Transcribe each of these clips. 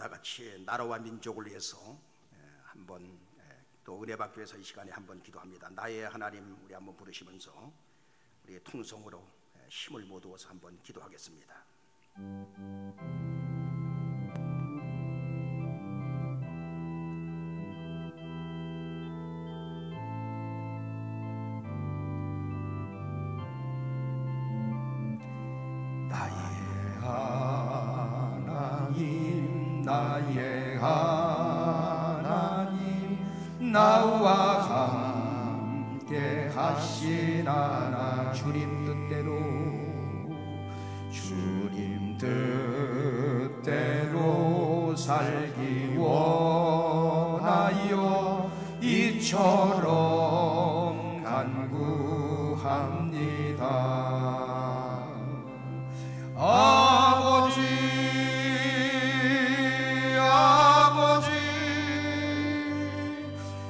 다 같이 나라와 민족을 위해서 한번 또 은혜 받기 위해서 이 시간에 한번 기도합니다. 나의 하나님 우리 한번 부르시면서 우리의 통성으로 힘을 모두어서 한번 기도하겠습니다. 나의 하나님 나와 함께 하시나나 주님 뜻대로 살기 원하여 이처럼 간구합니다. 아버지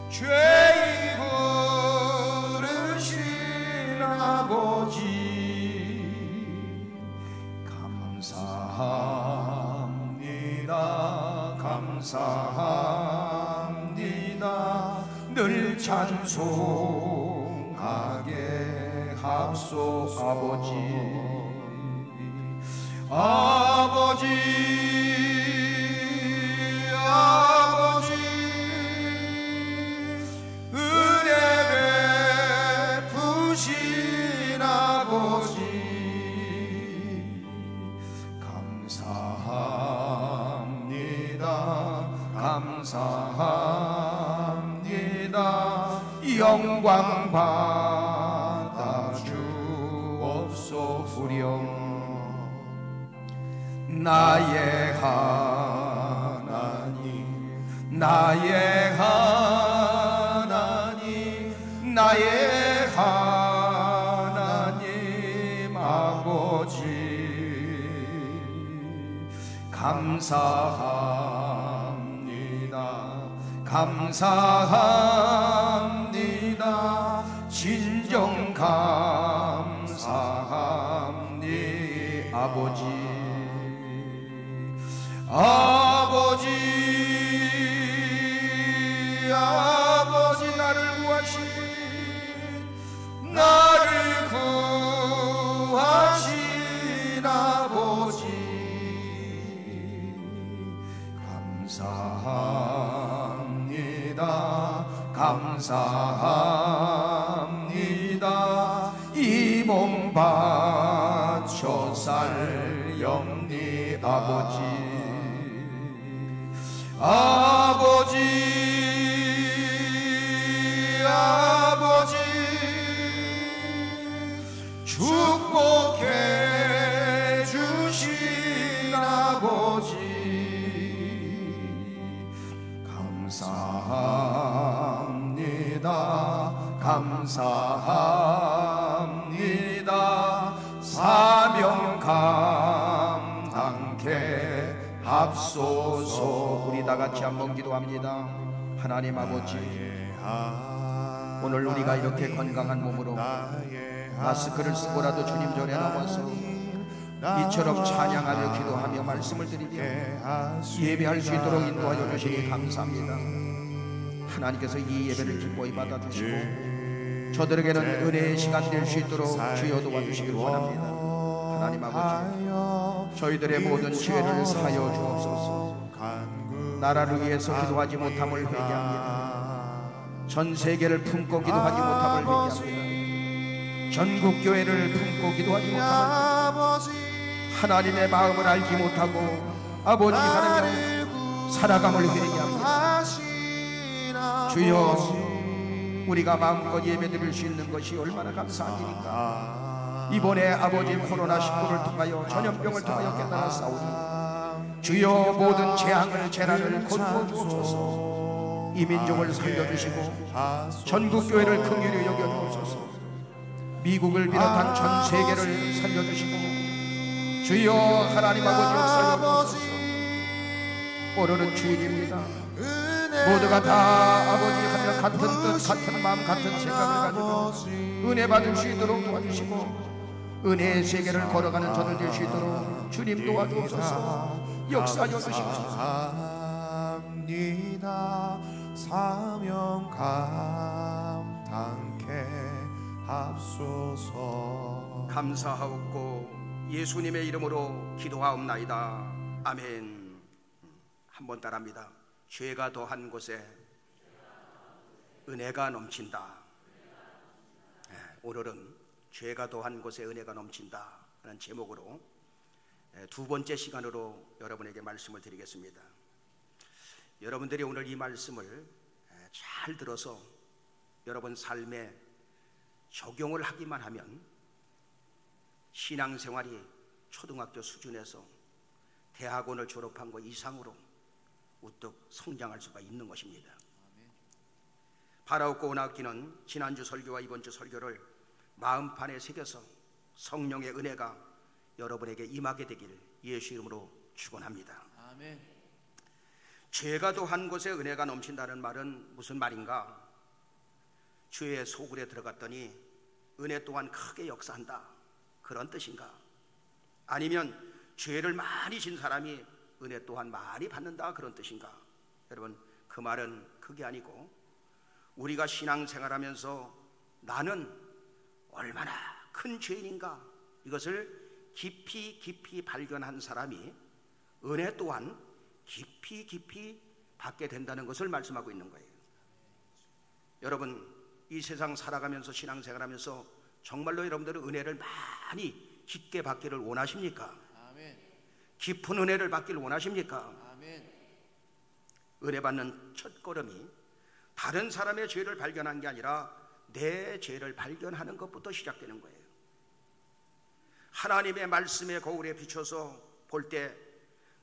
죄 부르신 아버지 감사합니다. 늘 찬송하게 합소. 아버지 은혜 베푸신 아버지 감사합니다. 영광 받아 주옵소서. 나의 하나님 나의 하나님 아버지 감사합니다. 진정 감사합니다. 아버지 나를 구하신 아버지 감사합니다. 이 몸 바쳐 살렵니 아버지 축복해 주신 아버지 감사합니다. 사명 감당케 합소서. 우리 다 같이 한번 기도합니다. 하나님 아버지, 오늘 우리가 이렇게 건강한 몸으로 마스크를 쓰고라도 주님 전에 나와서 이처럼 찬양하며 기도하며 말씀을 드리며 예배할 수 있도록 인도하여 주시니 감사합니다. 하나님께서 이 예배를 기뻐히 받아주시고 저들에게는 은혜의 시간 될 수 있도록 주여 도와주시길 원합니다. 하나님 아버지, 저희들의 모든 죄를 사하여 주옵소서. 나라를 위해서 기도하지 못함을 회개합니다. 전 세계를 품고 기도하지 못함을 회개합니다. 전국 교회를 품고 기도하지 못함을 회개합니다. 하나님의 마음을 알지 못하고 아버지 하나님 살아감을 회개합니다. 주여, 우리가 마음껏 예배드릴 수 있는 것이 얼마나 감사한 일입니까? 이번에 아버지 코로나19를 통하여 전염병을 통하여 깨달아 싸우니 주여 모든 재난을 건져 주옵소서. 이 민족을 살려주시고 전국 교회를 긍휼히 여겨 주옵소서. 미국을 비롯한 전 세계를 살려주시고 주여 하나님 아버지 역사여 주옵소서. 오늘은 주일입니다. 모두가 다 아버지 하며 같은 뜻, 같은 마음, 같은 생각을 가지고 은혜 받을 수 있도록 도와주시고 은혜의 세계를 걸어가는 저들 될 수 있도록 주님 도와주옵소서. 역사하여 주시옵소서. 감사합니다. 사명 감당케 합소서. 감사하옵고 예수님의 이름으로 기도하옵나이다. 아멘. 한번 따라합니다. 죄가 더한 곳에 은혜가 넘친다. 오늘은 죄가 더한 곳에 은혜가 넘친다 하는 제목으로 두 번째 시간으로 여러분에게 말씀을 드리겠습니다. 여러분들이 오늘 이 말씀을 잘 들어서 여러분 삶에 적용을 하기만 하면 신앙생활이 초등학교 수준에서 대학원을 졸업한 것 이상으로 우뚝 성장할 수가 있는 것입니다. 바라옵고 원하옵기는 지난주 설교와 이번주 설교를 마음판에 새겨서 성령의 은혜가 여러분에게 임하게 되길 예수 이름으로 축원합니다. 아멘. 죄가 더한 곳에 은혜가 넘친다는 말은 무슨 말인가? 죄의 소굴에 들어갔더니 은혜 또한 크게 역사한다, 그런 뜻인가? 아니면 죄를 많이 진 사람이 은혜 또한 많이 받는다, 그런 뜻인가? 여러분, 그 말은 그게 아니고 우리가 신앙생활하면서 나는 얼마나 큰 죄인인가, 이것을 깊이 발견한 사람이 은혜 또한 깊이 받게 된다는 것을 말씀하고 있는 거예요. 여러분, 이 세상 살아가면서 신앙생활하면서 정말로 여러분들은 은혜를 많이 깊게 받기를 원하십니까? 아멘. 깊은 은혜를 받기를 원하십니까? 아멘. 은혜 받는 첫 걸음이 다른 사람의 죄를 발견한 게 아니라 내 죄를 발견하는 것부터 시작되는 거예요. 하나님의 말씀의 거울에 비춰서 볼 때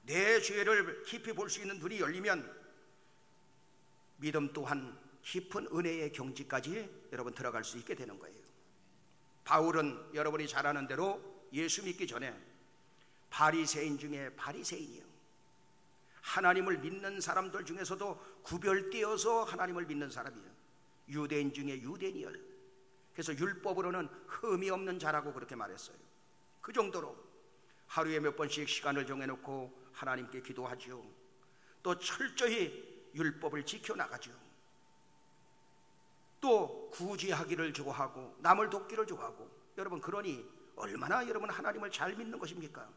내 죄를 깊이 볼 수 있는 눈이 열리면 믿음 또한 깊은 은혜의 경지까지 여러분 들어갈 수 있게 되는 거예요. 바울은 여러분이 잘 아는 대로 예수 믿기 전에 바리새인 중에 바리새인이에요. 하나님을 믿는 사람들 중에서도 구별되어서 하나님을 믿는 사람이에요. 유대인 중에 유대인이에요. 그래서 율법으로는 흠이 없는 자라고 그렇게 말했어요. 그 정도로 하루에 몇 번씩 시간을 정해놓고 하나님께 기도하죠. 또 철저히 율법을 지켜나가죠. 또 구제하기를 좋아하고 남을 돕기를 좋아하고. 여러분, 그러니 얼마나 여러분 하나님을 잘 믿는 것입니까?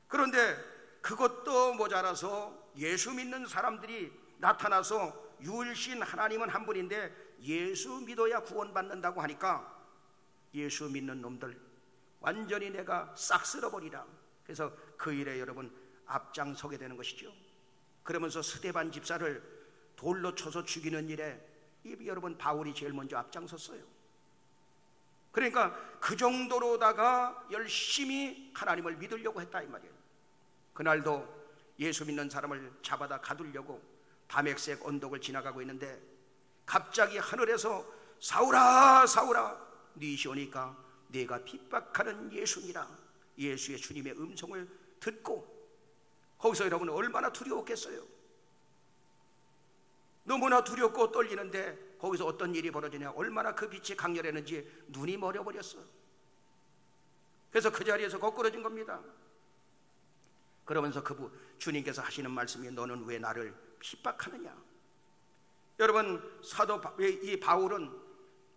그런데 그것도 모자라서 예수 믿는 사람들이 나타나서 유일신 하나님은 한 분인데 예수 믿어야 구원받는다고 하니까 예수 믿는 놈들 완전히 내가 싹 쓸어버리라. 그래서 그 일에 여러분 앞장서게 되는 것이죠. 그러면서 스데반 집사를 돌로 쳐서 죽이는 일에 여러분 바울이 제일 먼저 앞장섰어요. 그러니까 그 정도로다가 열심히 하나님을 믿으려고 했다 이 말이에요. 그날도 예수 믿는 사람을 잡아다 가두려고 다메섹 언덕을 지나가고 있는데 갑자기 하늘에서 사울아 사울아 네시 오니까 네가 핍박하는 예수니라, 예수의 주님의 음성을 듣고 거기서 여러분 얼마나 두려웠겠어요. 너무나 두렵고 떨리는데 거기서 어떤 일이 벌어지냐, 얼마나 그 빛이 강렬했는지 눈이 멀어버렸어. 그래서 그 자리에서 거꾸러진 겁니다. 그러면서 주님께서 하시는 말씀이 너는 왜 나를 핍박하느냐. 여러분, 사도 이 바울은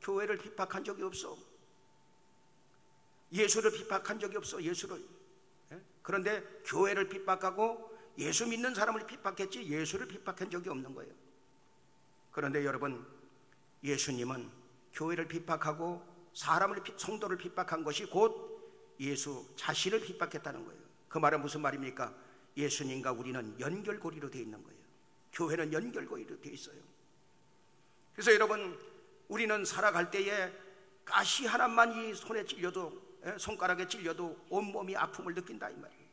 교회를 핍박한 적이 없어. 예수를 핍박한 적이 없어. 예수를. 그런데 교회를 핍박하고 예수 믿는 사람을 핍박했지 예수를 핍박한 적이 없는 거예요. 그런데 여러분, 예수님은 교회를 핍박하고 성도를 핍박한 것이 곧 예수 자신을 핍박했다는 거예요. 그 말은 무슨 말입니까? 예수님과 우리는 연결고리로 되어 있는 거예요. 교회는 연결고리로 되어 있어요. 그래서 여러분, 우리는 살아갈 때에 가시 하나만 이 손에 찔려도, 손가락에 찔려도 온몸이 아픔을 느낀다 이 말이에요.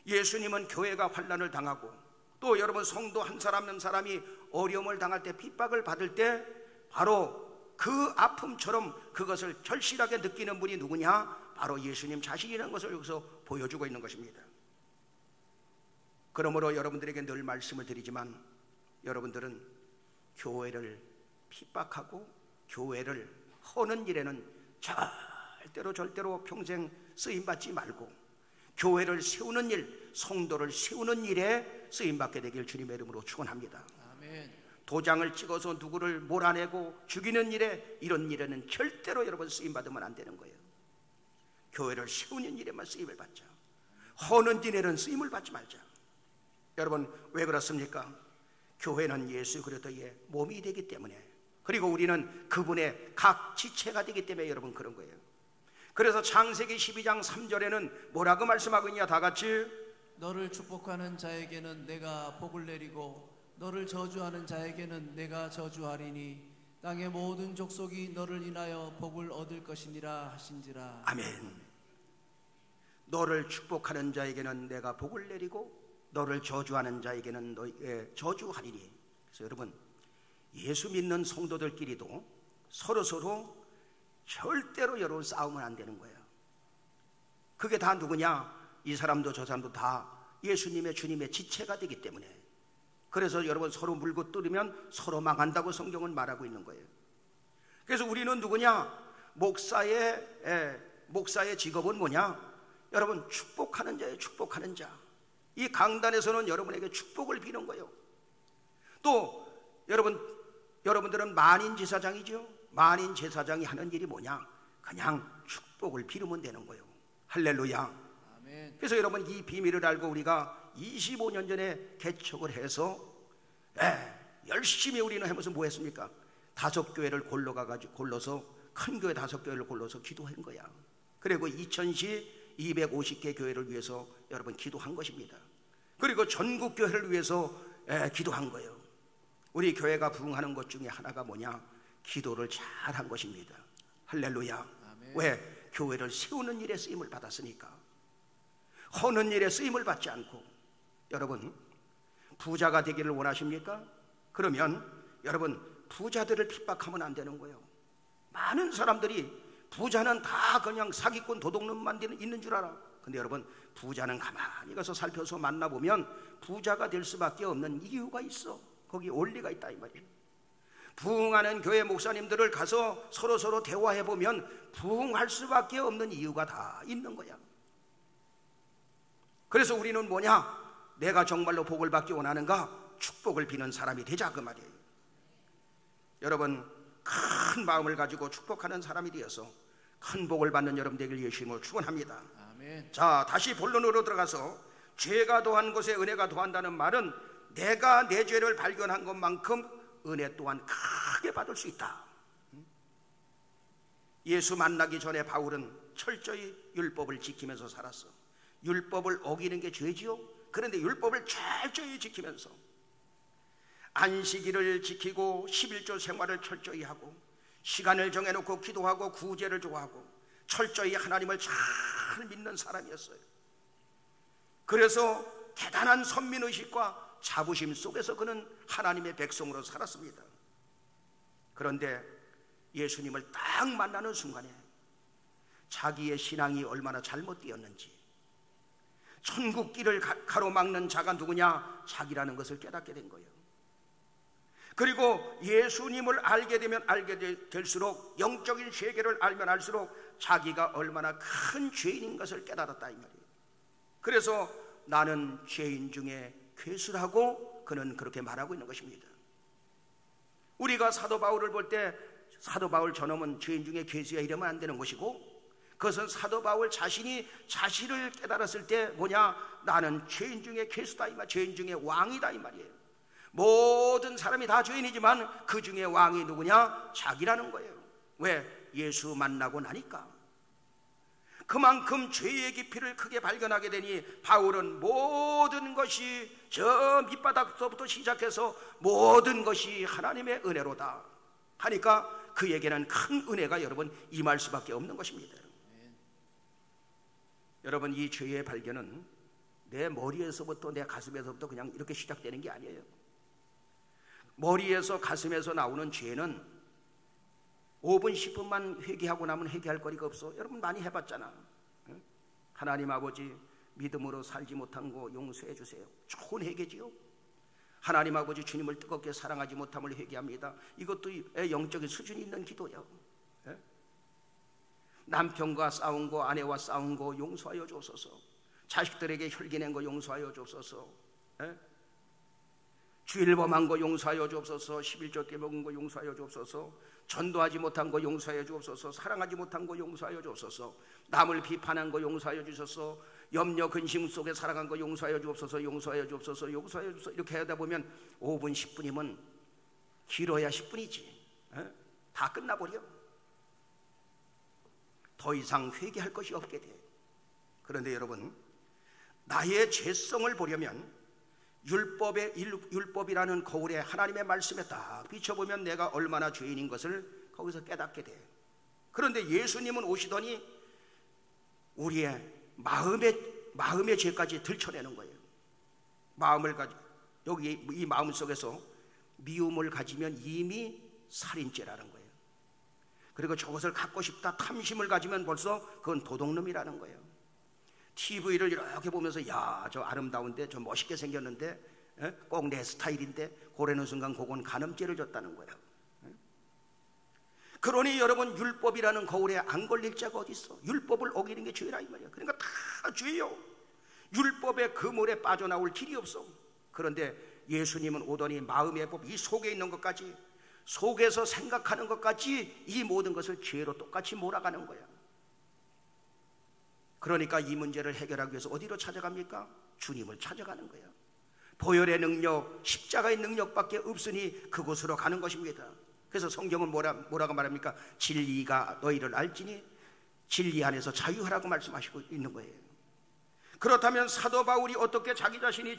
예수님은 교회가 환난을 당하고 또 여러분 성도 한 사람 한 사람이 어려움을 당할 때, 핍박을 받을 때 바로 그 아픔처럼 그것을 절실하게 느끼는 분이 누구냐? 바로 예수님 자신이라는 것을 여기서 보여주고 있는 것입니다. 그러므로 여러분들에게 늘 말씀을 드리지만 여러분들은 교회를 핍박하고 교회를 허는 일에는 절대로 평생 쓰임받지 말고 교회를 세우는 일, 성도를 세우는 일에 쓰임받게 되길 주님의 이름으로 축원합니다. 아멘. 도장을 찍어서 누구를 몰아내고 죽이는 일에, 이런 일에는 절대로 여러분 쓰임받으면 안 되는 거예요. 교회를 세우는 일에만 쓰임을 받자. 허는 일에는 쓰임을 받지 말자. 여러분 왜 그렇습니까? 교회는 예수 그리스도의 몸이 되기 때문에, 그리고 우리는 그분의 각 지체가 되기 때문에 여러분 그런 거예요. 그래서 창세기 12장 3절에는 뭐라고 말씀하고 있냐? 다 같이 너를 축복하는 자에게는 내가 복을 내리고 너를 저주하는 자에게는 내가 저주하리니 땅의 모든 족속이 너를 인하여 복을 얻을 것이니라 하신지라. 아멘. 너를 축복하는 자에게는 내가 복을 내리고 너를 저주하는 자에게는 너에게 저주하리니. 그래서 여러분 예수 믿는 성도들끼리도 서로 절대로 여러분 싸우면 안 되는 거예요. 그게 다 누구냐? 이 사람도 저 사람도 다 예수님의 주님의 지체가 되기 때문에. 그래서 여러분 서로 물고 뜯으면 서로 망한다고 성경은 말하고 있는 거예요. 그래서 우리는 누구냐? 목사의 직업은 뭐냐? 여러분 축복하는 자예요. 축복하는 자. 이 강단에서는 여러분에게 축복을 비는 거예요. 또 여러분들은 만인제사장이죠. 만인제사장이 하는 일이 뭐냐? 그냥 축복을 비르면 되는 거예요. 할렐루야. 아멘. 그래서 여러분 이 비밀을 알고 우리가 25년 전에 개척을 해서 열심히 우리는 하면서 뭐 했습니까? 5교회를 골라서 큰 교회 5교회를 골라서 기도한 거야. 그리고 2000시 250개 교회를 위해서 여러분 기도한 것입니다. 그리고 전국 교회를 위해서 기도한 거예요. 우리 교회가 부흥하는 것 중에 하나가 뭐냐? 기도를 잘한 것입니다. 할렐루야. 아멘. 왜? 교회를 세우는 일에 쓰임을 받았으니까. 허는 일에 쓰임을 받지 않고. 여러분 부자가 되기를 원하십니까? 그러면 여러분 부자들을 핍박하면 안 되는 거예요. 많은 사람들이 부자는 다 그냥 사기꾼 도둑놈만 있는 줄 알아. 근데 여러분 부자는 가만히 가서 살펴서 만나보면 부자가 될 수밖에 없는 이유가 있어. 거기 원리가 있다 이 말이에요. 부흥하는 교회 목사님들을 가서 서로 대화해보면 부흥할 수밖에 없는 이유가 다 있는 거야. 그래서 우리는 뭐냐? 내가 정말로 복을 받기 원하는가? 축복을 비는 사람이 되자 그 말이에요. 여러분 큰 마음을 가지고 축복하는 사람이 되어서 큰 복을 받는 여러분 되길 예수님을 축원합니다. 아멘. 자, 다시 본론으로 들어가서 죄가 더한 곳에 은혜가 더한다는 말은 내가 내 죄를 발견한 것만큼 은혜 또한 크게 받을 수 있다. 예수 만나기 전에 바울은 철저히 율법을 지키면서 살았어. 율법을 어기는 게 죄지요. 그런데 율법을 철저히 지키면서 안식일을 지키고 11조 생활을 철저히 하고 시간을 정해놓고 기도하고 구제를 좋아하고 철저히 하나님을 잘 믿는 사람이었어요. 그래서 대단한 선민의식과 자부심 속에서 그는 하나님의 백성으로 살았습니다. 그런데 예수님을 딱 만나는 순간에 자기의 신앙이 얼마나 잘못되었는지, 천국 길을 가로막는 자가 누구냐? 자기라는 것을 깨닫게 된 거예요. 그리고 예수님을 알게 되면 알게 될수록, 영적인 세계를 알면 알수록 자기가 얼마나 큰 죄인인 것을 깨달았다 이 말이에요. 그래서 나는 죄인 중에 괴수라고 그는 그렇게 말하고 있는 것입니다. 우리가 사도 바울을 볼 때 사도 바울 저놈은 죄인 중에 괴수야 이러면 안 되는 것이고, 그것은 사도 바울 자신이 자신을 깨달았을 때 뭐냐? 나는 죄인 중에 괴수다 이 말, 죄인 중에 왕이다 이 말이에요. 모든 사람이 다 죄인이지만 그 중에 왕이 누구냐? 자기라는 거예요. 왜? 예수 만나고 나니까. 그만큼 죄의 깊이를 크게 발견하게 되니 바울은 모든 것이 저 밑바닥서부터 시작해서 모든 것이 하나님의 은혜로다 하니까 그에게는 큰 은혜가 여러분 임할 수밖에 없는 것입니다. 여러분 이 죄의 발견은 내 머리에서부터 내 가슴에서부터 그냥 이렇게 시작되는 게 아니에요. 머리에서 가슴에서 나오는 죄는 5분 10분만 회개하고 나면 회개할 거리가 없어. 여러분 많이 해봤잖아. 하나님 아버지 믿음으로 살지 못한 거 용서해 주세요. 좋은 회개지요. 하나님 아버지 주님을 뜨겁게 사랑하지 못함을 회개합니다. 이것도 영적인 수준이 있는 기도예요. 남편과 싸운 거, 아내와 싸운 거 용서하여 주소서. 자식들에게 혈기낸 거 용서하여 주옵소서. 주일 범한 거 용서하여 주옵소서. 11조 깨먹은 거 용서하여 주옵소서. 전도하지 못한 거 용서하여 주옵소서. 사랑하지 못한 거 용서하여 주옵소서. 남을 비판한 거 용서하여 주소서. 염려 근심 속에 살아간 거 용서하여 주옵소서. 용서하여 주옵소서. 용서하여 주옵소서. 이렇게 하다 보면 5분 10분이면 길어야 10분이지 다 끝나버려. 더 이상 회개할 것이 없게 돼. 그런데 여러분, 나의 죄성을 보려면 율법이라는 거울에 하나님의 말씀에 딱 비춰보면 내가 얼마나 죄인인 것을 거기서 깨닫게 돼. 그런데 예수님은 오시더니 우리의 마음의 죄까지 들춰내는 거예요. 여기 이 마음 속에서 미움을 가지면 이미 살인죄라는 거예요. 그리고 저것을 갖고 싶다 탐심을 가지면 벌써 그건 도둑놈이라는 거예요. TV를 이렇게 보면서 야, 저 아름다운데, 저 멋있게 생겼는데 꼭 내 스타일인데 고래는 순간 그건 간음죄를 졌다는 거예요. 그러니 여러분, 율법이라는 거울에 안 걸릴 자가 어디 있어? 율법을 어기는 게 죄라 이 말이야. 그러니까 다 죄요. 율법의 그물에 빠져나올 길이 없어. 그런데 예수님은 오더니 마음의 법, 이 속에 있는 것까지, 속에서 생각하는 것까지 이 모든 것을 죄로 똑같이 몰아가는 거야. 그러니까 이 문제를 해결하기 위해서 어디로 찾아갑니까? 주님을 찾아가는 거야. 보혈의 능력, 십자가의 능력밖에 없으니 그곳으로 가는 것입니다. 그래서 성경은 뭐라고 말합니까? 진리가 너희를 알지니 진리 안에서 자유하라고 말씀하시고 있는 거예요. 그렇다면 사도 바울이 어떻게 자기 자신이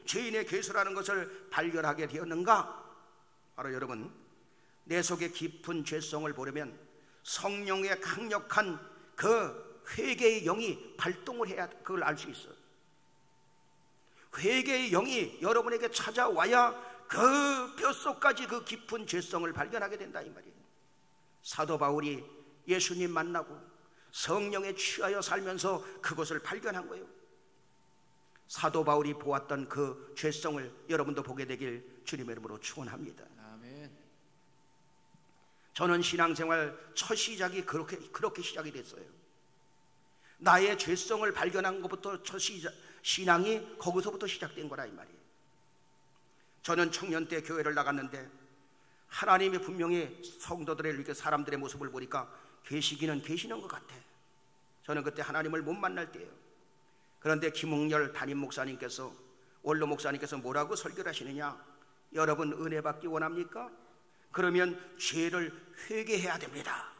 죄인의 괴수라는 것을 발견하게 되었는가? 바로 여러분, 내 속에 깊은 죄성을 보려면 성령의 강력한 그 회개의 영이 발동을 해야 그걸 알 수 있어요. 회개의 영이 여러분에게 찾아와야 그 뼛속까지 그 깊은 죄성을 발견하게 된다 이 말이에요. 사도 바울이 예수님 만나고 성령에 취하여 살면서 그것을 발견한 거예요. 사도 바울이 보았던 그 죄성을 여러분도 보게 되길 주님의 이름으로 축원합니다. 아멘. 저는 신앙생활 첫 시작이 그렇게 시작이 됐어요. 나의 죄성을 발견한 것부터 첫 신앙이 거기서부터 시작된 거라 이 말이에요. 저는 청년 때 교회를 나갔는데 하나님이 분명히 성도들의 이렇게 사람들의 모습을 보니까 계시기는 계시는 것 같아. 저는 그때 하나님을 못 만날 때예요. 그런데 김웅열 담임 목사님께서, 원로 목사님께서 뭐라고 설교를 하시느냐? 여러분 은혜 받기 원합니까? 그러면 죄를 회개해야 됩니다.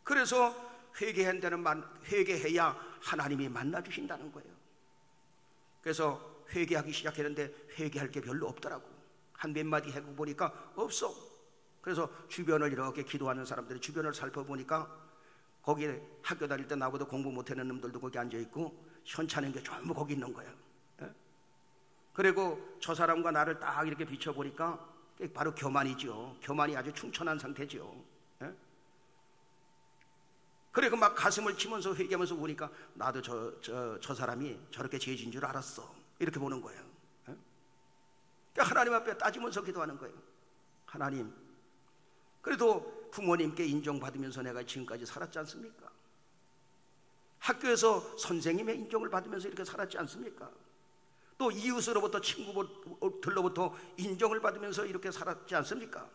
그래서 회개해야 하나님이 만나주신다는 거예요. 그래서 회개하기 시작했는데 회개할 게 별로 없더라고. 한 몇 마디 해고 보니까 없어. 그래서 주변을 이렇게 기도하는 사람들이 주변을 살펴보니까 거기 학교 다닐 때 나보다 공부 못하는 놈들도 거기 앉아있고 현찮은 게 전부 거기 있는 거예요. 그리고 저 사람과 나를 딱 이렇게 비춰보니까 바로 교만이죠. 교만이 아주 충천한 상태죠. 그리고 막 가슴을 치면서 회개하면서 보니까 나도 저 사람이 저렇게 죄진 줄 알았어. 이렇게 보는 거예요. 그러니까 하나님 앞에 따지면서 기도하는 거예요. 하나님, 그래도 부모님께 인정받으면서 내가 지금까지 살았지 않습니까? 학교에서 선생님의 인정을 받으면서 이렇게 살았지 않습니까? 또 이웃으로부터, 친구들로부터 인정을 받으면서 이렇게 살았지 않습니까?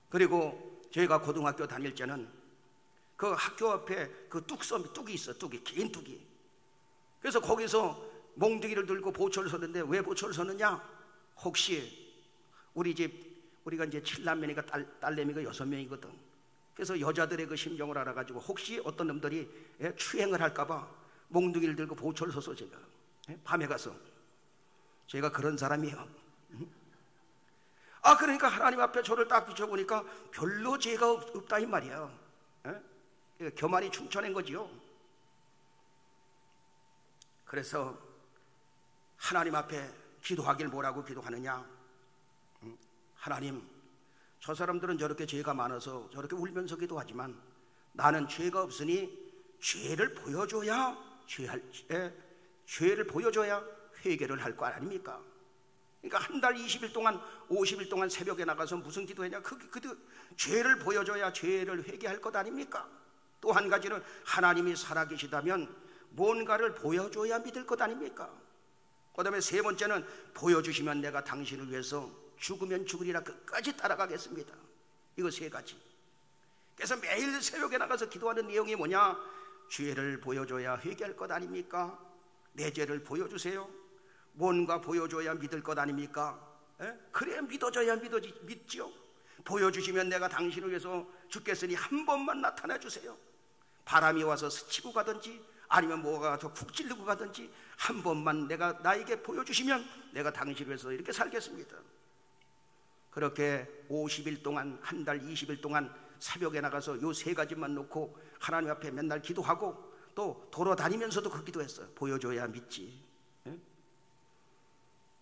그리고 저희가 고등학교 다닐 때는 그 학교 앞에 그 뚝이 있어. 긴 뚝이. 그래서 거기서 몽둥이를 들고 보초를 섰는데 왜 보초를 섰느냐? 혹시 우리가 이제 7남매니까 딸내미가 6명이거든. 그래서 여자들의 그 심정을 알아가지고 혹시 어떤 놈들이 추행을 할까봐 몽둥이를 들고 보초를 섰어. 제가 밤에 가서 제가 그런 사람이에요. 그러니까 하나님 앞에 저를 딱 비춰보니까 별로 죄가 없다 이 말이야. 교만이 충천한 거지요. 그래서 하나님 앞에 기도하길 뭐라고 기도하느냐? 하나님, 저 사람들은 저렇게 죄가 많아서 저렇게 울면서 기도하지만 나는 죄가 없으니 죄를 보여줘야 회개를 할 거 아닙니까? 그러니까 한 달 20일 동안 50일 동안 새벽에 나가서 무슨 기도했냐? 그 죄를 보여줘야 죄를 회개할 것 아닙니까? 또 한 가지는 하나님이 살아계시다면 뭔가를 보여줘야 믿을 것 아닙니까? 그 다음에 세 번째는 보여주시면 내가 당신을 위해서 죽으면 죽으리라 끝까지 따라가겠습니다. 이거 세 가지. 그래서 매일 새벽에 나가서 기도하는 내용이 뭐냐? 죄를 보여줘야 회개할 것 아닙니까? 내 죄를 보여주세요. 뭔가 보여줘야 믿을 것 아닙니까? 그래야 믿어져야 믿지요. 보여주시면 내가 당신을 위해서 죽겠으니 한 번만 나타나 주세요. 바람이 와서 스치고 가든지 아니면 뭐가 더 쿡 찌르고 가든지 한 번만 나에게 보여주시면 내가 당신을 위해서 이렇게 살겠습니다. 그렇게 50일 동안, 한 달 20일 동안 새벽에 나가서 요 세 가지만 놓고 하나님 앞에 맨날 기도하고 또 돌아다니면서도 그 기도했어요. 보여줘야 믿지,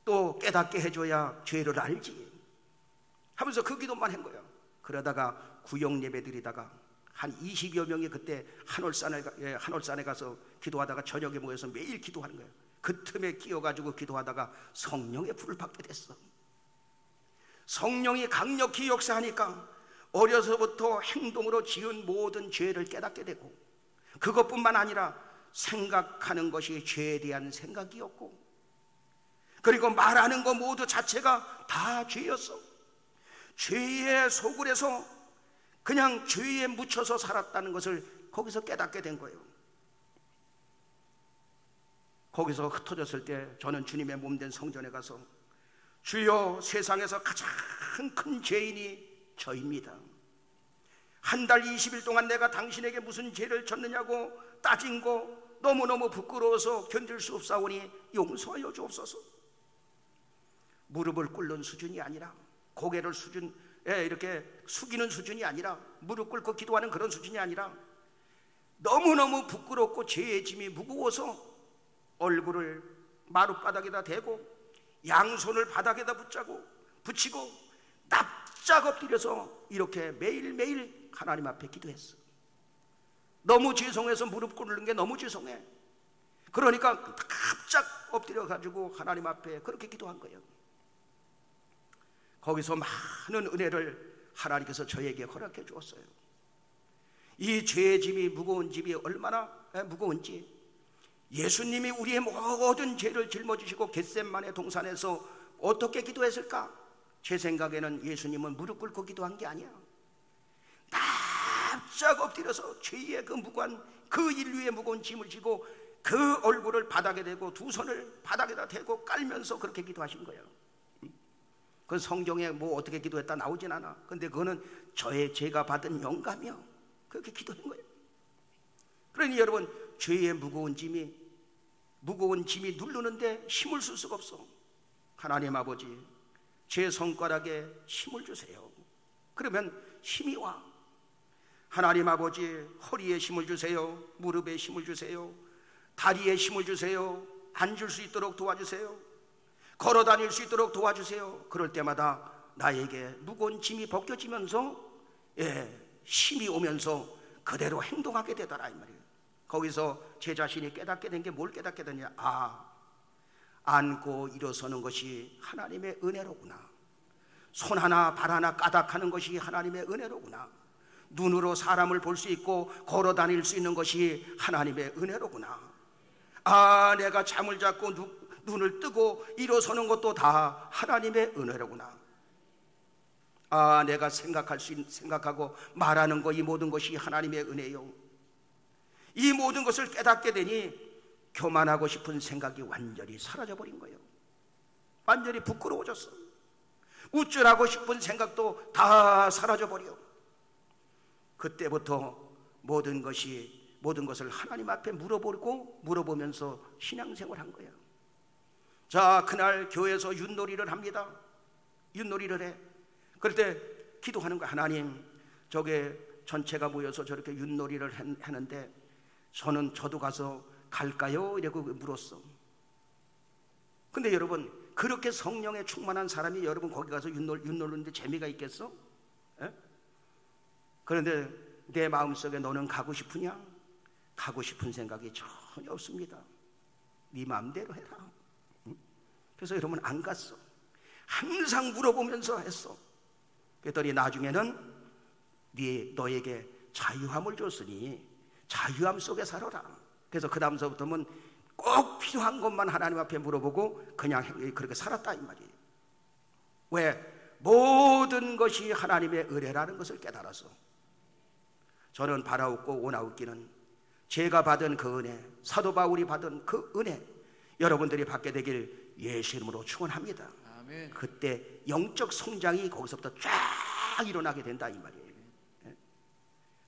또 깨닫게 해줘야 죄를 알지 하면서 그 기도만 한 거예요. 그러다가 구역 예배 드리다가 한 20여 명이 그때 한월산에 가서 기도하다가 저녁에 모여서 매일 기도하는 거예요. 그 틈에 끼어가지고 기도하다가 성령의 불을 받게 됐어. 성령이 강력히 역사하니까 어려서부터 행동으로 지은 모든 죄를 깨닫게 되고, 그것뿐만 아니라 생각하는 것이 죄에 대한 생각이었고, 그리고 말하는 것 모두 자체가 다 죄였어. 죄에 속을 해서 그냥 죄에 묻혀서 살았다는 것을 거기서 깨닫게 된 거예요. 거기서 흩어졌을 때 저는 주님의 몸된 성전에 가서 주여, 세상에서 가장 큰 죄인이 저입니다. 한 달 20일 동안 내가 당신에게 무슨 죄를 졌느냐고 따진 거 너무너무 부끄러워서 견딜 수 없사오니 용서하여 주옵소서. 무릎을 꿇는 수준이 아니라, 고개를 이렇게 숙이는 수준이 아니라, 무릎 꿇고 기도하는 그런 수준이 아니라 너무너무 부끄럽고 죄의 짐이 무거워서 얼굴을 마룻바닥에다 대고 양손을 바닥에다 붙이고 납작 엎드려서 이렇게 매일매일 하나님 앞에 기도했어. 너무 죄송해서 무릎 꿇는 게 너무 죄송해. 그러니까 납작 엎드려 가지고 하나님 앞에 그렇게 기도한 거예요. 거기서 많은 은혜를 하나님께서 저에게 허락해 주었어요. 이 죄의 짐이 무거운 짐이 얼마나 무거운지, 예수님이 우리의 모든 죄를 짊어지시고 겟세마네 동산에서 어떻게 기도했을까? 제 생각에는 예수님은 무릎 꿇고 기도한 게 아니야. 납작 엎드려서 죄의 그 무거운, 그 인류의 무거운 짐을 지고 그 얼굴을 바닥에 대고 두 손을 바닥에다 대고 깔면서 그렇게 기도하신 거예요. 그 성경에 뭐 어떻게 기도했다 나오진 않아. 근데 그거는 제가 받은 영감이요, 그렇게 기도한 거예요. 그러니 여러분, 죄의 무거운 짐이 누르는데 힘을 쓸 수가 없어. 하나님 아버지, 제 손가락에 힘을 주세요. 그러면 힘이 와. 하나님 아버지, 허리에 힘을 주세요. 무릎에 힘을 주세요. 다리에 힘을 주세요. 앉을 수 있도록 도와주세요. 걸어 다닐 수 있도록 도와주세요. 그럴 때마다 나에게 무거운 짐이 벗겨지면서 힘이 오면서 그대로 행동하게 되더라 이 말이에요. 거기서 제 자신이 깨닫게 된 게 뭘 깨닫게 되냐? 안고 일어서는 것이 하나님의 은혜로구나. 손 하나 발 하나 까닥하는 것이 하나님의 은혜로구나. 눈으로 사람을 볼 수 있고 걸어 다닐 수 있는 것이 하나님의 은혜로구나. 내가 잠을 잡고 눈을 뜨고 일어서는 것도 다 하나님의 은혜로구나. 내가 생각하고 말하는 것, 이 모든 것이 하나님의 은혜요. 이 모든 것을 깨닫게 되니 교만하고 싶은 생각이 완전히 사라져버린 거예요. 완전히 부끄러워졌어. 우쭐하고 싶은 생각도 다 사라져버려. 그때부터 모든 것을 하나님 앞에 물어보면서 신앙생활을 한 거예요. 자, 그날 교회에서 윷놀이를 합니다. 윷놀이를 해. 그럴 때 기도하는 거야. 하나님, 저게 전체가 모여서 저렇게 윷놀이를 하는데 저도 가서 갈까요? 이라고 물었어. 근데 여러분, 그렇게 성령에 충만한 사람이 여러분 거기 가서 윷놀는데 재미가 있겠어? 그런데 내 마음속에 너는 가고 싶으냐? 가고 싶은 생각이 전혀 없습니다. 네 마음대로 해라. 그래서 여러분 안 갔어. 항상 물어보면서 했어. 그랬더니 나중에는 너에게 자유함을 줬으니 자유함 속에 살아라. 그래서 그 다음서부터는 꼭 필요한 것만 하나님 앞에 물어보고 그냥 그렇게 살았다 이 말이에요. 왜? 모든 것이 하나님의 은혜라는 것을 깨달아서. 저는 바라옵고 원하옵기는 제가 받은 그 은혜, 사도 바울이 받은 그 은혜 여러분들이 받게 되길 예수 이름으로 축원합니다. 아멘. 그때 영적 성장이 거기서부터 쫙 일어나게 된다 이 말이에요.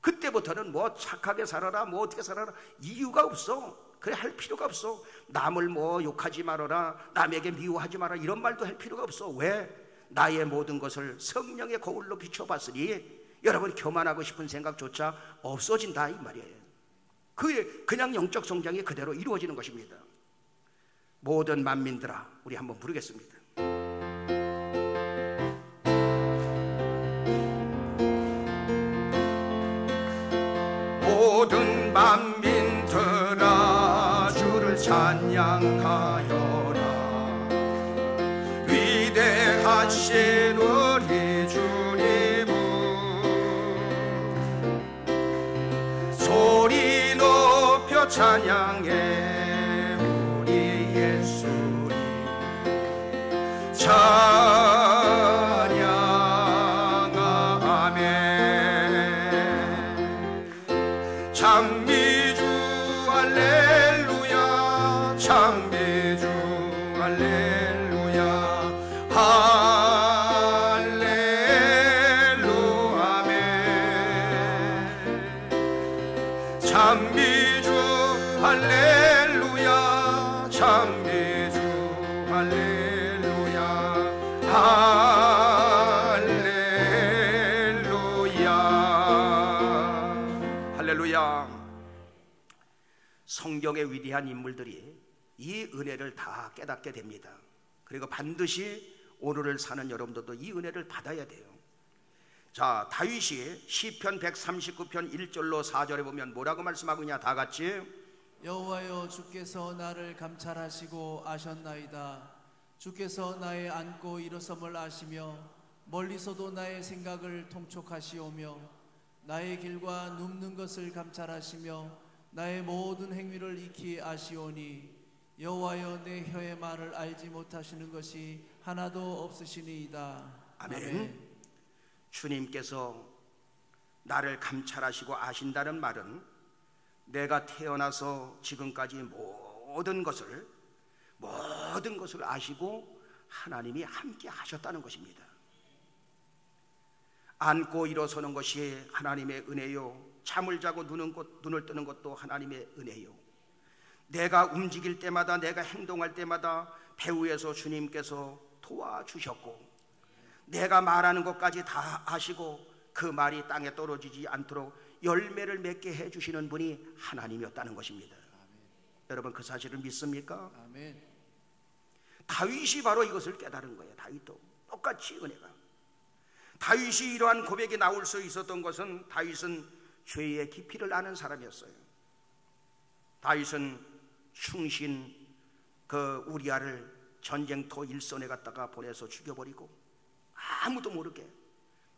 그때부터는 뭐 착하게 살아라, 뭐 어떻게 살아라 이유가 없어. 그래 할 필요가 없어. 남을 뭐 욕하지 말아라, 남에게 미워하지 마라 이런 말도 할 필요가 없어. 왜? 나의 모든 것을 성령의 거울로 비춰봤으니 여러분 교만하고 싶은 생각조차 없어진다 이 말이에요. 그냥 영적 성장이 그대로 이루어지는 것입니다. 모든 만민들아, 우리 한번 부르겠습니다. 모든 만민들아 주를 찬양하여라. 위대하신 우리 주님은 소리 높여 찬양해 우리 예수님 찬양하며 장미주 할렐루야 장미주 할렐루야 할렐루야 아멘 장미주 할렐루야 장미주 할렐루야 할렐루야 할렐루야. 성경의 위대한 인물들이 이 은혜를 다 깨닫게 됩니다. 그리고 반드시 오늘을 사는 여러분들도 이 은혜를 받아야 돼요. 자, 다윗이 시편 139편 1절로 4절에 보면 뭐라고 말씀하고 있냐? 다 같이 여호와여 주께서 나를 감찰하시고 아셨나이다. 주께서 나의 앉고 일어섬을 아시며 멀리서도 나의 생각을 통촉하시오며 나의 길과 눕는 것을 감찰하시며 나의 모든 행위를 익히 아시오니 여호와여 내 혀의 말을 알지 못하시는 것이 하나도 없으시니이다. 아멘. 아멘. 주님께서 나를 감찰하시고 아신다는 말은 내가 태어나서 지금까지 모든 것을 아시고 하나님이 함께 하셨다는 것입니다. 앉고 일어서는 것이 하나님의 은혜요, 잠을 자고 눈을 뜨는 것도 하나님의 은혜요, 내가 움직일 때마다 내가 행동할 때마다 배후에서 주님께서 도와주셨고 내가 말하는 것까지 다 아시고 그 말이 땅에 떨어지지 않도록 열매를 맺게 해주시는 분이 하나님이었다는 것입니다. 아멘. 여러분 그 사실을 믿습니까? 아멘. 다윗이 바로 이것을 깨달은 거예요. 다윗도 똑같이 은혜가. 다윗이 이러한 고백이 나올 수 있었던 것은 다윗은 죄의 깊이를 아는 사람이었어요. 다윗은 충신 그 우리아를 전쟁터 일선에 갖다가 보내서 죽여버리고 아무도 모르게,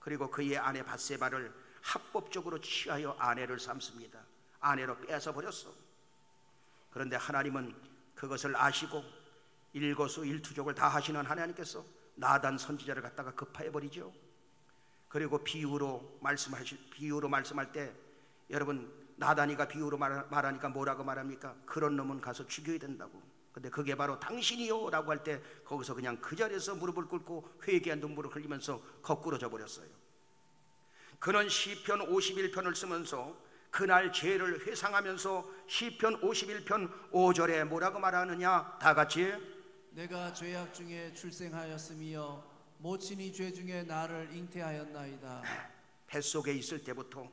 그리고 그의 아내 밧세바를 합법적으로 취하여 아내를 삼습니다. 아내로 뺏어버렸어. 그런데 하나님은 그것을 아시고 일거수일투족을 다 하시는 하나님께서 나단 선지자를 갖다가 급파해버리죠. 그리고 비유로 말씀할 때 여러분 나단이가 비유로 말하니까 뭐라고 말합니까? 그런 놈은 가서 죽여야 된다고. 근데 그게 바로 당신이요 라고 할 때 거기서 그냥 그 자리에서 무릎을 꿇고 회개한 눈물을 흘리면서 거꾸러져 버렸어요. 그는 시편 51편을 쓰면서 그날 죄를 회상하면서 시편 51편 5절에 뭐라고 말하느냐? 다 같이 내가 죄악 중에 출생하였으며 모친이 죄 중에 나를 잉태하였나이다. 뱃속에 있을 때부터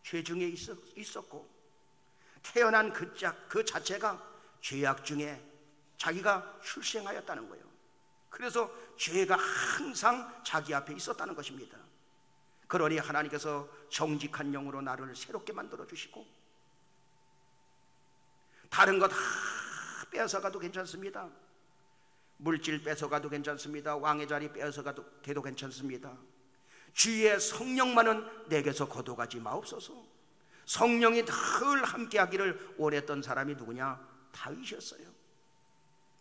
죄 중에 있었고 태어난 그 자체가 죄악 중에 자기가 출생하였다는 거예요. 그래서 죄가 항상 자기 앞에 있었다는 것입니다. 그러니 하나님께서 정직한 영으로 나를 새롭게 만들어 주시고 다른 것 다 빼앗아가도 괜찮습니다. 물질 뺏어가도 괜찮습니다. 왕의 자리 뺏어가도 괜찮습니다. 주의 성령만은 내게서 거둬가지 마옵소서. 성령이 늘 함께하기를 원했던 사람이 누구냐? 다윗이었어요.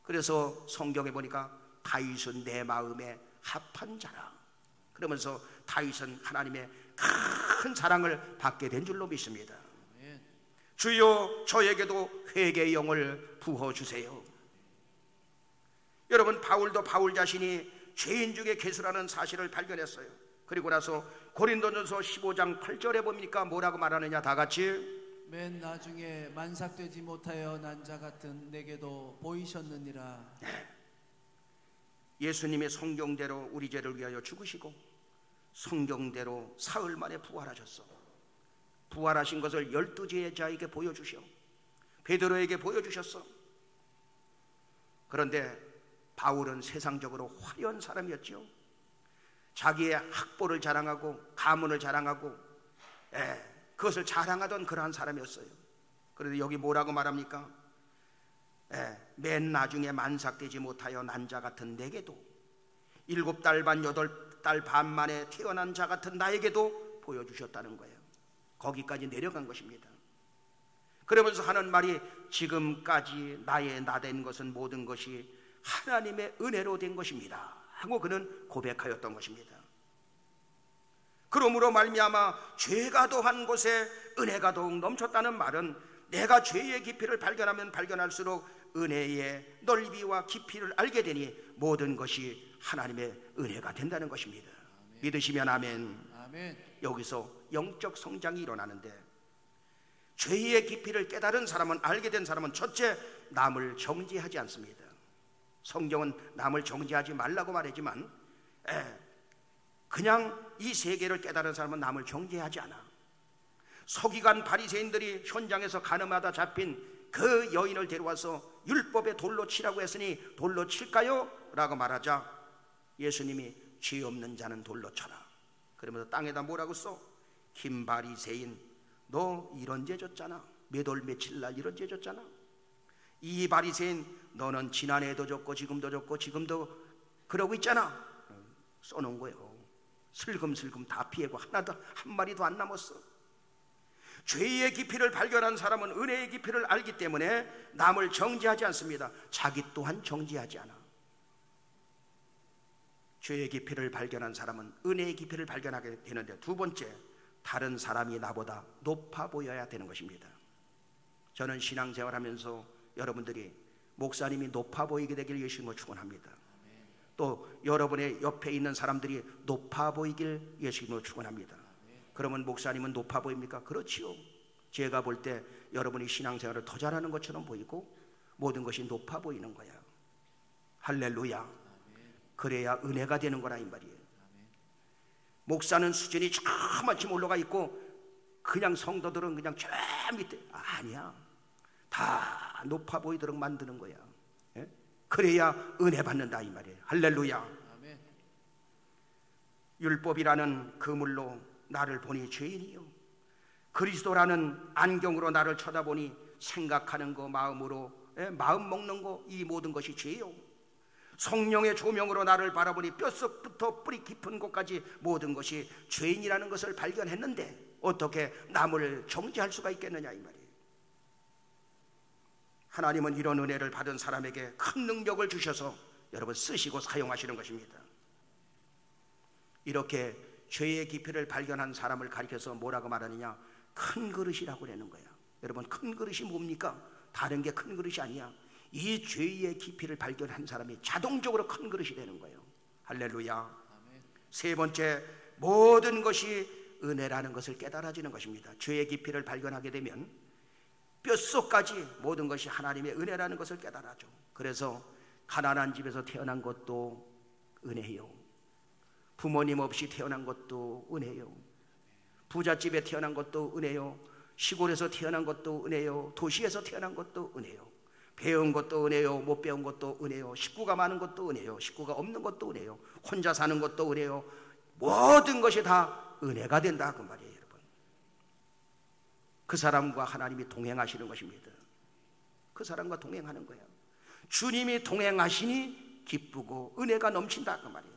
그래서 성경에 보니까 다윗은 내 마음에 합한 자라, 그러면서 다윗은 하나님의 큰 사랑을 받게 된 줄로 믿습니다. 주여 저에게도 회개의 영을 부어주세요. 여러분, 바울도 바울 자신이 죄인 중에 괴수라는 사실을 발견했어요. 그리고 나서 고린도전서 15장 8절에 보니까 뭐라고 말하느냐? 다 같이 맨 나중에 만삭되지 못하여 난 자 같은 내게도 보이셨느니라. 예수님의 성경대로 우리 죄를 위하여 죽으시고 성경대로 사흘 만에 부활하셨어. 부활하신 것을 12제자에게 보여주셔. 베드로에게 보여주셨어. 그런데 바울은 세상적으로 화려한 사람이었죠. 자기의 학벌을 자랑하고 가문을 자랑하고 그것을 자랑하던 그러한 사람이었어요. 그런데 여기 뭐라고 말합니까? 맨 나중에 만삭되지 못하여 난 자 같은 내게도, 7달 반 8달 반 만에 태어난 자 같은 나에게도 보여주셨다는 거예요. 거기까지 내려간 것입니다. 그러면서 하는 말이 지금까지 나의 나된 것은 모든 것이 하나님의 은혜로 된 것입니다 하고 그는 고백하였던 것입니다. 그러므로 말미암아 죄가 더한 곳에 은혜가 더욱 넘쳤다는 말은 내가 죄의 깊이를 발견하면 발견할수록 은혜의 넓이와 깊이를 알게 되니 모든 것이 하나님의 은혜가 된다는 것입니다. 아멘. 믿으시면 아멘. 아멘. 여기서 영적 성장이 일어나는데, 죄의 깊이를 깨달은 사람은, 알게 된 사람은 첫째, 남을 정죄하지 않습니다. 성경은 남을 정죄하지 말라고 말하지만 그냥 이 세계를 깨달은 사람은 남을 정죄하지 않아. 서기관 바리새인들이 현장에서 가늠하다 잡힌 그 여인을 데려와서 율법에 돌로 치라고 했으니 돌로 칠까요? 라고 말하자 예수님이 죄 없는 자는 돌로 쳐라. 그러면서 땅에다 뭐라고 써? 김 바리새인, 너 이런 죄 졌잖아. 몇 월 며칠 날 이런 죄 졌잖아. 이 바리새인, 너는 지난해도 졌고 지금도 졌고 지금도 그러고 있잖아. 써놓은 거예요. 슬금슬금 다 피해고 하나도 한 마리도 안 남았어. 죄의 깊이를 발견한 사람은 은혜의 깊이를 알기 때문에 남을 정죄하지 않습니다. 자기 또한 정죄하지 않아. 죄의 깊이를 발견한 사람은 은혜의 깊이를 발견하게 되는데, 두 번째, 다른 사람이 나보다 높아 보여야 되는 것입니다. 저는 신앙생활하면서 여러분들이 목사님이 높아 보이게 되길 예수님을 축원합니다. 또 여러분의 옆에 있는 사람들이 높아 보이길 예수님으로 축원합니다. 그러면 목사님은 높아 보입니까? 그렇지요. 제가 볼 때 여러분이 신앙생활을 더 잘하는 것처럼 보이고 모든 것이 높아 보이는 거야. 할렐루야. 그래야 은혜가 되는 거라 이 말이에요. 목사는 수준이 저만큼 올라가 있고 그냥 성도들은 그냥 저 밑에, 아니야. 다 높아 보이도록 만드는 거야. 그래야 은혜 받는다 이 말이에요. 할렐루야. 아멘. 율법이라는 그물로 나를 보니 죄인이요, 그리스도라는 안경으로 나를 쳐다보니 생각하는 거, 마음으로 마음 먹는 거, 이 모든 것이 죄요. 성령의 조명으로 나를 바라보니 뼛속부터 뿌리 깊은 곳까지 모든 것이 죄인이라는 것을 발견했는데 어떻게 남을 정죄할 수가 있겠느냐 이 말이에요. 하나님은 이런 은혜를 받은 사람에게 큰 능력을 주셔서 여러분 쓰시고 사용하시는 것입니다. 이렇게 죄의 깊이를 발견한 사람을 가리켜서 뭐라고 말하느냐? 큰 그릇이라고 그러는 거야. 여러분, 큰 그릇이 뭡니까? 다른 게 큰 그릇이 아니야. 이 죄의 깊이를 발견한 사람이 자동적으로 큰 그릇이 되는 거예요. 할렐루야. 아멘. 세 번째, 모든 것이 은혜라는 것을 깨달아지는 것입니다. 죄의 깊이를 발견하게 되면 뼛속까지 모든 것이 하나님의 은혜라는 것을 깨달아죠. 그래서 가난한 집에서 태어난 것도 은혜요, 부모님 없이 태어난 것도 은혜요, 부잣집에 태어난 것도 은혜요, 시골에서 태어난 것도 은혜요, 도시에서 태어난 것도 은혜요, 배운 것도 은혜요, 못 배운 것도 은혜요, 식구가 많은 것도 은혜요, 식구가 없는 것도 은혜요, 혼자 사는 것도 은혜요. 모든 것이 다 은혜가 된다 그 말이에요. 여러분, 그 사람과 하나님이 동행하시는 것입니다. 그 사람과 동행하는 거예요. 주님이 동행하시니 기쁘고 은혜가 넘친다 그 말이에요.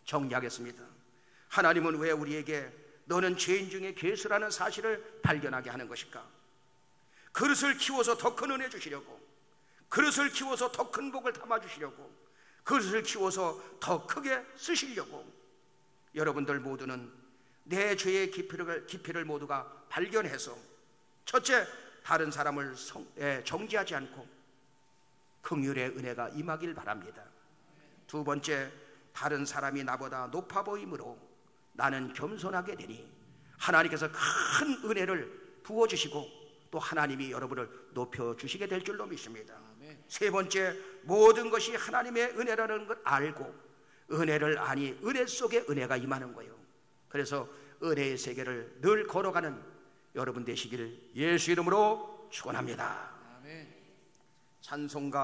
정리하겠습니다. 하나님은 왜 우리에게 너는 죄인 중에 괴수라는 사실을 발견하게 하는 것일까? 그릇을 키워서 더 큰 은혜 주시려고, 그릇을 키워서 더 큰 복을 담아주시려고, 그릇을 키워서 더 크게 쓰시려고 여러분들 모두는 내 죄의 깊이를 모두가 발견해서 첫째, 다른 사람을 정죄하지 않고 긍휼의 은혜가 임하길 바랍니다. 두 번째, 다른 사람이 나보다 높아 보이므로 나는 겸손하게 되니 하나님께서 큰 은혜를 부어주시고 또 하나님이 여러분을 높여주시게 될 줄로 믿습니다. 세 번째, 모든 것이 하나님의 은혜라는 걸 알고 은혜를 아니 은혜 속에 은혜가 임하는 거예요. 그래서 은혜의 세계를 늘 걸어가는 여러분 되시기를 예수 이름으로 축원합니다. 찬송가